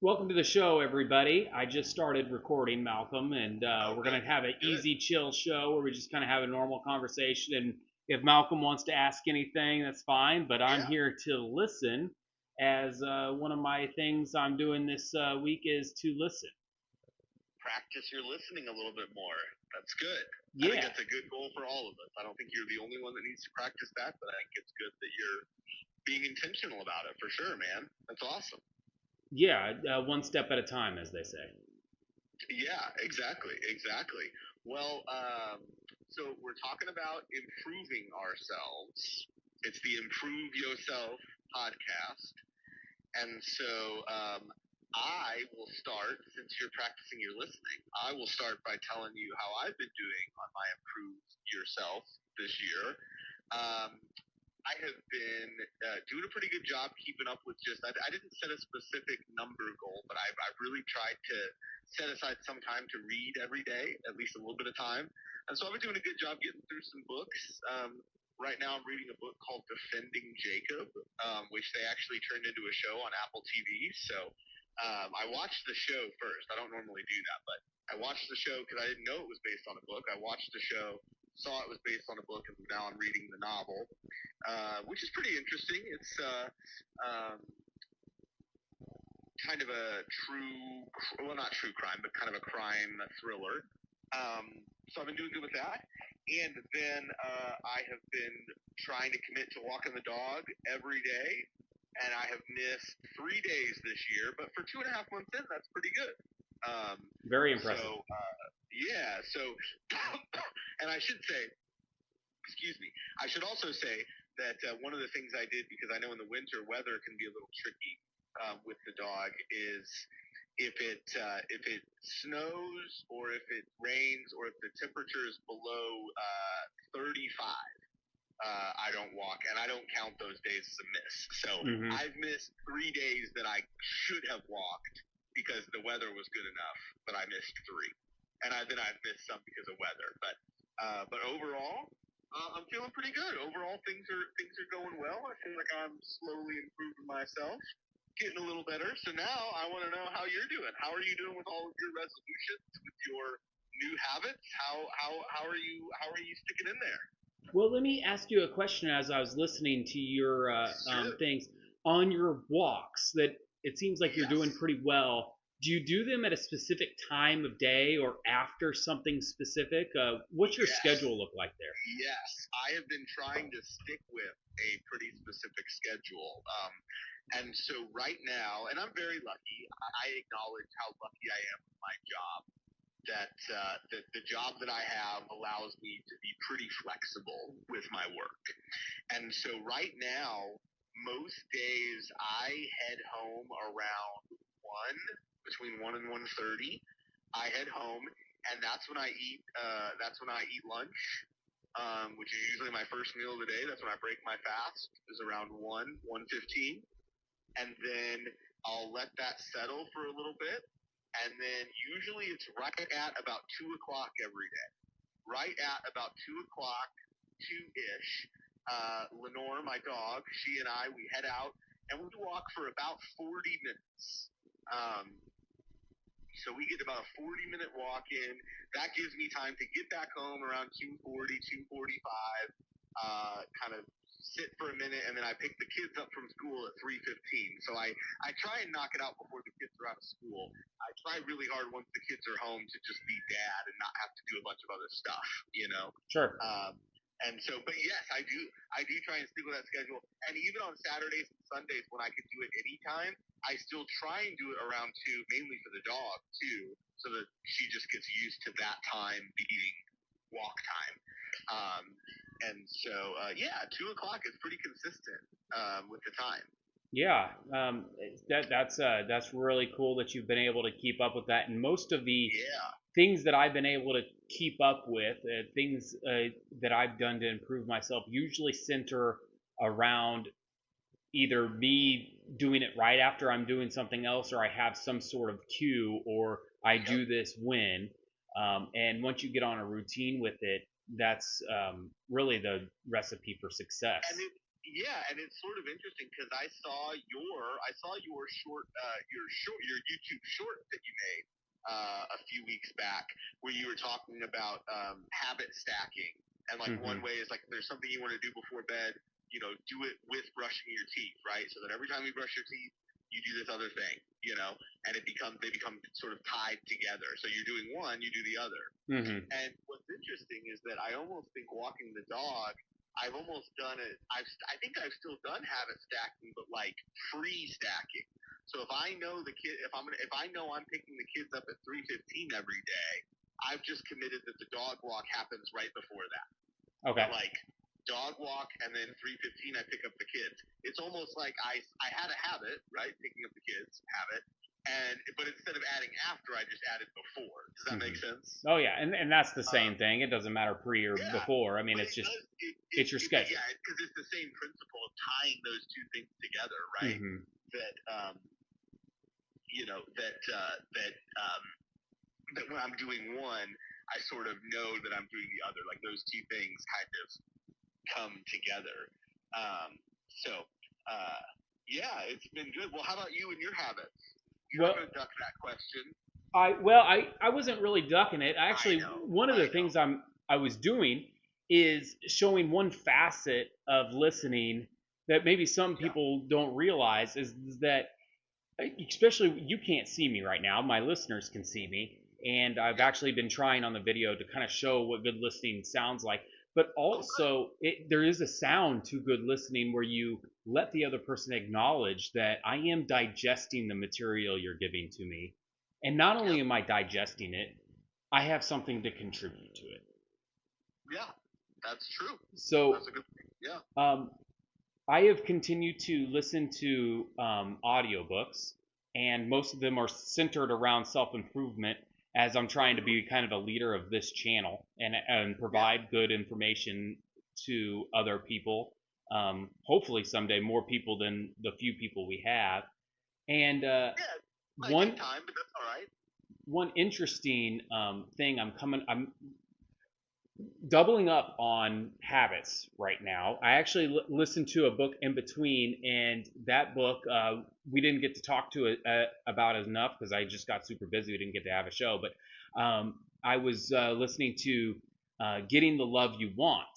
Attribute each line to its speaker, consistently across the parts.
Speaker 1: Welcome to the show, everybody. I just started recording, Malcolm, and
Speaker 2: Oh,
Speaker 1: we're
Speaker 2: good,
Speaker 1: going to have an
Speaker 2: good.
Speaker 1: easy, chill show where we just kind of have a normal conversation. And if Malcolm wants to ask anything, that's fine, but I'm
Speaker 2: Yeah,
Speaker 1: here to listen, as one of my things I'm doing this week is to listen.
Speaker 2: practice your listening a little bit more. That's good. I think
Speaker 1: Yeah,
Speaker 2: that's a good goal for all of us. I don't think you're the only one that needs to practice that, but I think it's good that you're being intentional about it for sure, man. That's awesome.
Speaker 1: yeah, one step at a time, as they say.
Speaker 2: Yeah, exactly, exactly. Well, so we're talking about improving ourselves. It's the Improve Yourself podcast. And so I will start, since you're practicing your listening, I will start by telling you how I've been doing on my Improve Yourself this year. Um, I have been doing a pretty good job keeping up with I didn't set a specific number goal, but I've really tried to set aside some time to read every day, at least a little bit of time. And so I've been doing a good job getting through some books. Right now, I'm reading a book called Defending Jacob, which they actually turned into a show on Apple TV. So I watched the show first. I don't normally do that, but I watched the show because I didn't know it was based on a book. I watched the show, saw it was based on a book, and now I'm reading the novel, which is pretty interesting. It's um, kind of a well, not true crime, but kind of a crime thriller. So I've been doing good with that. And then I have been trying to commit to walking the dog every day. And I have missed 3 days this year, but for 2.5 months in, that's pretty good. Um,
Speaker 1: Very
Speaker 2: so,
Speaker 1: impressive.
Speaker 2: yeah, so, and I should say, excuse me, I should also say that one of the things I did, because I know in the winter weather can be a little tricky with the dog, is if it snows or if it rains or if the temperature is below 35, I don't walk, and I don't count those days as a miss. So
Speaker 1: Hmm.
Speaker 2: I've missed 3 days that I should have walked because the weather was good enough, but I missed three, and then I've missed some because of weather. But overall, I'm feeling pretty good. Overall, things are going well. I feel like I'm slowly improving myself, getting a little better. So now I want to know how you're doing. How are you doing with all of your resolutions, with your new habits? How are you sticking in there?
Speaker 1: Well, let me ask you a question as I was listening to your
Speaker 2: Sure.
Speaker 1: things on your walks. That it seems like you're doing
Speaker 2: Yes.
Speaker 1: pretty well. Do you do them at a specific time of day or after something specific? What's your
Speaker 2: Yes.
Speaker 1: schedule look like there?
Speaker 2: Yes. I have been trying to stick with a pretty specific schedule. And so right now, and I'm very lucky. I acknowledge how lucky I am with my job. That the job that I have allows me to be pretty flexible with my work. And so right now, most days I head home around one, between 1 and 1:30. I head home, and that's when I eat. That's when I eat lunch, which is usually my first meal of the day. That's when I break my fast. Is around 1:15, and then I'll let that settle for a little bit, and then usually it's right at about 2 o'clock every day. Right at about 2 o'clock, two ish. Lenore, my dog, she and I, we head out and we walk for about 40 minutes. Um, so we get about a 40-minute walk in. That gives me time to get back home around 2:40, 2:45, kind of sit for a minute, and then I pick the kids up from school at 3:15. So I try and knock it out before the kids are out of school. I try really hard once the kids are home to just be dad and not have to do a bunch of other stuff, you know.
Speaker 1: Sure.
Speaker 2: And so, but yes, I do try and stick with that schedule. And even on Saturdays and Sundays when I could do it anytime, I still try and do it around two, mainly for the dog too, so that she just gets used to that time being walk time. Um, and so, yeah, 2 o'clock is pretty consistent with the time.
Speaker 1: Yeah, that's really cool that you've been able to keep up with that. And most of the
Speaker 2: Yeah,
Speaker 1: things that I've been able to keep up with, things that I've done to improve myself, usually center around either me doing it right after I'm doing something else, or I have some sort of cue, or I
Speaker 2: yep.
Speaker 1: do this when. And once you get on a routine with it, that's really the recipe for success.
Speaker 2: And Yeah, and it's sort of interesting because I saw your YouTube short that you made a few weeks back where you were talking about habit stacking, and like one way is like if there's something you want to do before bed, do it with brushing your teeth, right? So that every time you brush your teeth, you do this other thing, and they become sort of tied together. So you're doing one, you do the other. And what's interesting is that I almost think walking the dog, I've almost done it. I think I've still done habit stacking, but like free stacking. So if I know if I know I'm picking the kids up at 3:15 every day, I've just committed that the dog walk happens right before that.
Speaker 1: Okay.
Speaker 2: Like dog walk, and then 3:15 I pick up the kids. It's almost like I had a habit, right? Picking up the kids habit. But instead of adding after, I just added before. Does that make sense?
Speaker 1: Oh yeah, and that's the same thing. It doesn't matter pre or before. I mean, it's just it's your schedule.
Speaker 2: Yeah, because it's the same principle of tying those two things together, right? That that when I'm doing one, I sort of know that I'm doing the other. Like those two things kind of come together. Yeah, it's been good. Well, how about you and your habits? You're not going to duck that question.
Speaker 1: I wasn't really ducking it. Actually, one of the things I was doing is showing one facet of listening that maybe some people don't realize is that, especially you can't see me right now, my listeners can see me, and I've actually been trying on the video to kind of show what good listening sounds like. But also, there is a sound to good listening where you let the other person acknowledge that I am digesting the material you're giving to me. And not only am I digesting it, I have something to contribute to it.
Speaker 2: Yeah, that's true.
Speaker 1: So,
Speaker 2: that's a good thing. Yeah.
Speaker 1: I have continued to listen to audiobooks, and most of them are centered around self-improvement, as I'm trying to be kind of a leader of this channel and provide good information to other people. Hopefully someday more people than the few people we have. And
Speaker 2: one time, but that's all right.
Speaker 1: One interesting thing I'm doubling up on habits right now. I actually listened to a book in between, and that book we didn't get to talk to it about it enough because I just got super busy. We didn't get to have a show, but I was listening to Getting the Love You Want.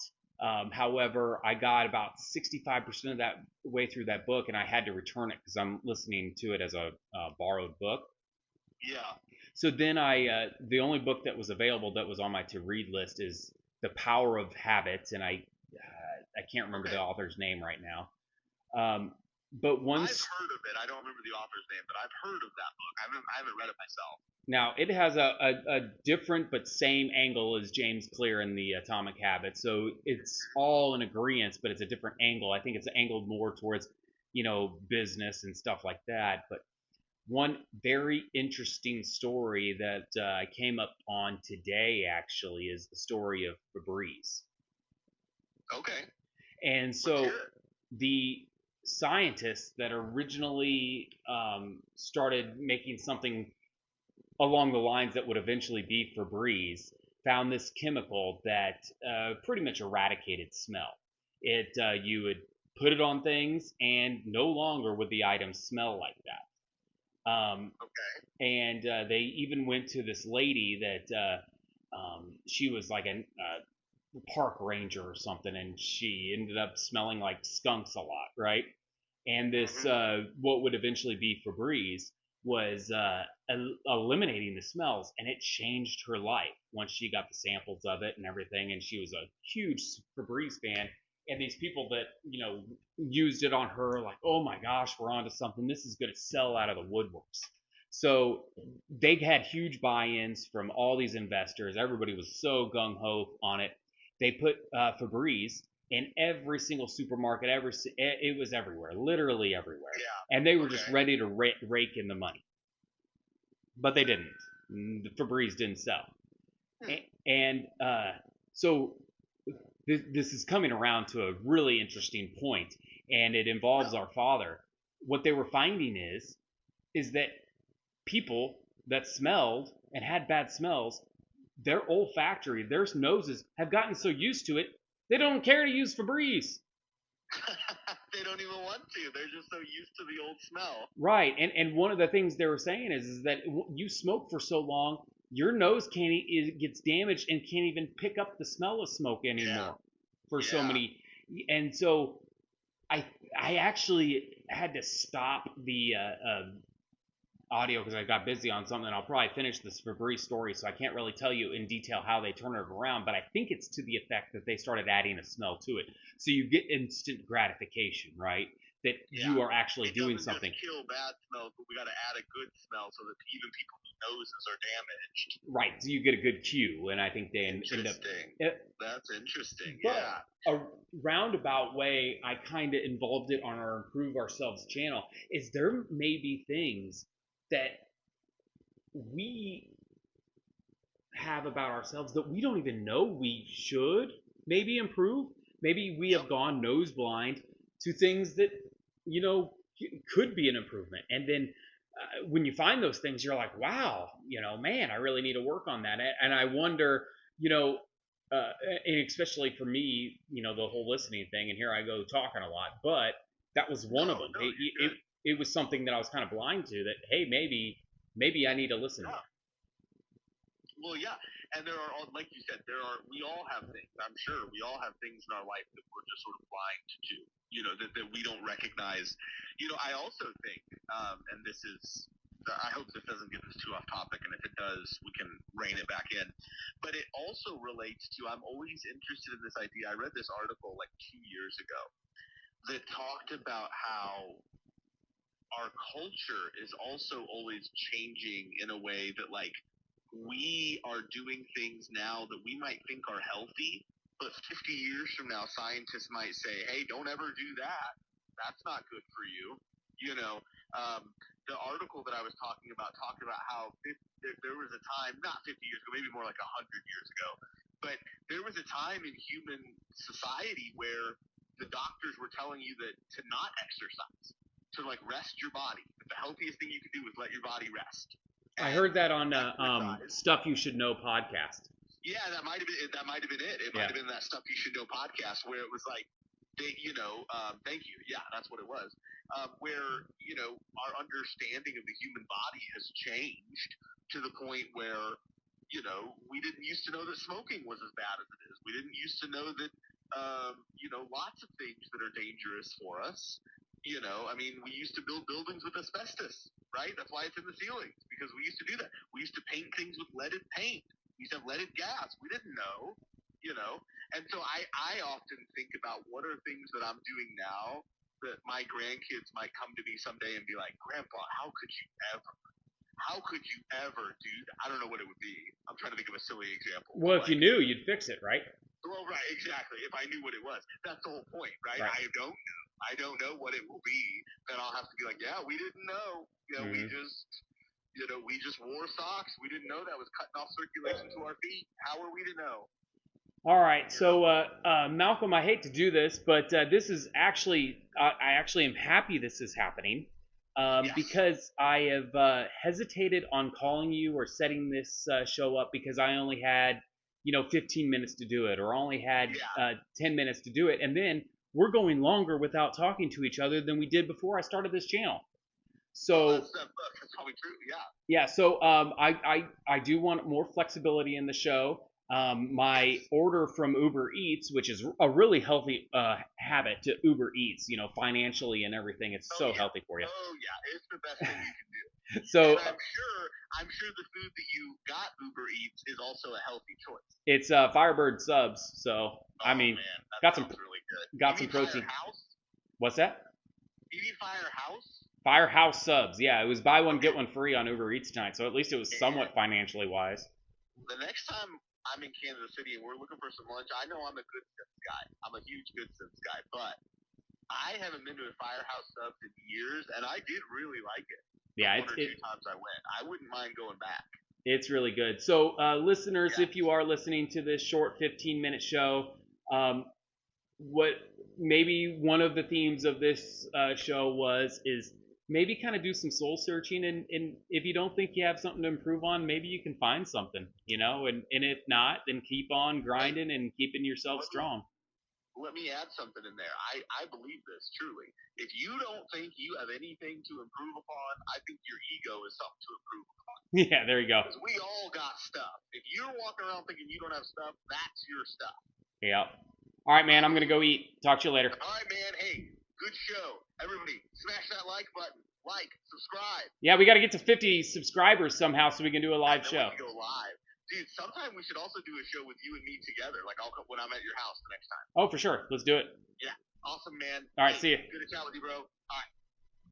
Speaker 1: However, I got about 65% of that way through that book, and I had to return it because I'm listening to it as a borrowed book.
Speaker 2: Yeah.
Speaker 1: So then the only book that was available that was on my to-read list is The Power of Habits, and I can't remember the author's name right now. But once
Speaker 2: I've heard of it. I don't remember the author's name, but I've heard of that book. I haven't read it myself.
Speaker 1: Now, it has a different but same angle as James Clear in the Atomic Habits, so it's all in agreement, but it's a different angle. I think it's angled more towards, business and stuff like that. But one very interesting story that I came up on today actually is the story of Febreze.
Speaker 2: Okay.
Speaker 1: And so the scientists that originally started making something along the lines that would eventually be Febreze found this chemical that pretty much eradicated smell. You would put it on things and no longer would the items smell like that. And they even went to this lady that she was like a park ranger or something, and she ended up smelling like skunks a lot, right? And this what would eventually be Febreze was eliminating the smells, and it changed her life once she got the samples of it and everything. And she was a huge Febreze fan. And these people that used it on her, like, oh my gosh, we're onto something. This is going to sell out of the woodworks. So they had huge buy-ins from all these investors. Everybody was so gung-ho on it. They put Febreze in every single supermarket. It was everywhere, literally everywhere.
Speaker 2: Yeah.
Speaker 1: And they were just ready to rake in the money. But they didn't. The Febreze didn't sell. And so this is coming around to a really interesting point, and it involves our father. What they were finding is that people that smelled and had bad smells, their olfactory, their noses have gotten so used to it, they don't care to use Febreze.
Speaker 2: they don't even want to. They're just so used to the old smell.
Speaker 1: Right, and one of the things they were saying is that you smoke for so long, your nose can't it gets damaged and can't even pick up the smell of smoke anymore for so
Speaker 2: Yeah.
Speaker 1: many. And so I I actually had to stop the audio because I got busy on something. I'll probably finish this Febreze story, so I can't really tell you in detail how they turn it around, but I think it's to the effect that they started adding a smell to it. So you get instant gratification, right? That you are actually doing something.
Speaker 2: It doesn't just kill bad smells, but we got to add a good smell so that even people whose noses are damaged.
Speaker 1: Right, so you get a good cue, and I think they end up.
Speaker 2: That's interesting.
Speaker 1: But
Speaker 2: yeah.
Speaker 1: A roundabout way I kind of involved it on our Improve Ourselves channel is there may be things that we have about ourselves that we don't even know we should maybe improve. Maybe we have gone nose blind to things that, you know, could be an improvement. And then when you find those things, you're like, wow, you know, man, I really need to work on that. And I wonder, you know, and especially for me, you know, the whole listening thing, and here I go talking a lot, but that was one of them. It was something that I was kind of blind to that, hey, maybe I need to listen more.
Speaker 2: Well, yeah, and there are, like you said, we all have things. I'm sure we all have things in our life that we're just sort of blind to, you know, that we don't recognize. You know, I also think, and this is, I hope this doesn't get us too off topic, and if it does, we can rein it back in. But it also relates to, I'm always interested in this idea. I read this article like 2 years ago that talked about how our culture is also always changing in a way that, like, we are doing things now that we might think are healthy, but 50 years from now, scientists might say, hey, don't ever do that. That's not good for you. You know, the article that I was talking about talked about how there was a time, not 50 years ago, maybe more like 100 years ago, but there was a time in human society where the doctors were telling you that to not exercise, to like rest your body. The healthiest thing you could do was let your body rest.
Speaker 1: I heard that on Stuff You Should Know podcast.
Speaker 2: Yeah, that might have been it. It might have been that Stuff You Should Know podcast where it was like, thank you. Yeah, that's what it was. Where, you know, our understanding of the human body has changed to the point where, you know, we didn't used to know that smoking was as bad as it is. We didn't used to know that, you know, lots of things that are dangerous for us. You know, I mean, we used to build buildings with asbestos, right? That's why it's in the ceilings, because we used to do that. We used to paint things with leaded paint. We used to have leaded gas. We didn't know, you know. And so I often think about what are things that I'm doing now that my grandkids might come to me someday and be like, Grandpa, how could you ever? How could you ever do that? I don't know what it would be. I'm trying to think of a silly example.
Speaker 1: Well, if you knew, you'd fix it, right?
Speaker 2: Well, right, exactly. If I knew what it was. That's the whole point, right? I don't know. I don't know what it will be. Then I'll have to be like, yeah, we didn't know. You know, we just wore socks. We didn't know that was cutting off circulation to our feet. How are we to know?
Speaker 1: All right, so Malcolm, I hate to do this, but this is actually, I actually am happy this is happening because I have hesitated on calling you or setting this show up because I only had, you know, 15 minutes to do it or only had 10 minutes to do it. And then we're going longer without talking to each other than we did before I started this channel. So
Speaker 2: that's probably true,
Speaker 1: yeah. So I do want more flexibility in the show. My order from Uber Eats, which is a really healthy habit to Uber Eats, you know, financially and everything, it's so healthy for you.
Speaker 2: Oh yeah, it's the best thing you can do.
Speaker 1: So
Speaker 2: and I'm sure the food that you got Uber Eats is also a healthy choice.
Speaker 1: It's Firebird subs, so I mean,
Speaker 2: man,
Speaker 1: got some
Speaker 2: really good.
Speaker 1: Got some protein.
Speaker 2: Firehouse?
Speaker 1: What's that?
Speaker 2: You mean Firehouse?
Speaker 1: Firehouse subs, yeah. It was buy one get one free on Uber Eats tonight, so at least it was somewhat financially wise.
Speaker 2: The next time I'm in Kansas City and we're looking for some lunch, I know I'm a Good Sense guy. I'm a huge Good Sense guy, but I haven't been to a Firehouse subs in years, and I did really like it.
Speaker 1: Yeah,
Speaker 2: one or two times I went. I wouldn't mind going back.
Speaker 1: It's really good. So, listeners, if you are listening to this short 15-minute show, what maybe one of the themes of this show is maybe kind of do some soul searching, and if you don't think you have something to improve on, maybe you can find something, you know, and if not, then keep on grinding and keeping yourself strong.
Speaker 2: let me add something in there. I believe this truly. If you don't think you have anything to improve upon, I think your ego is something to improve upon.
Speaker 1: Yeah, there you go.
Speaker 2: Because we all got stuff. If you're walking around thinking you don't have stuff, that's your stuff.
Speaker 1: Yeah. All right, man. I'm gonna go eat. Talk to you later.
Speaker 2: All right, man. Hey, good show. Everybody, smash that like button. Like, subscribe.
Speaker 1: Yeah, we got to get to 50 subscribers somehow so we can do a live
Speaker 2: And then
Speaker 1: show.
Speaker 2: we can go live. Dude, sometime we should also do a show with you and me together. Like, I'll come when I'm at your house the next time.
Speaker 1: Oh, for sure. Let's do it.
Speaker 2: Yeah. Awesome, man.
Speaker 1: All right,
Speaker 2: Hey,
Speaker 1: see you.
Speaker 2: Good to chat with you, bro. All right.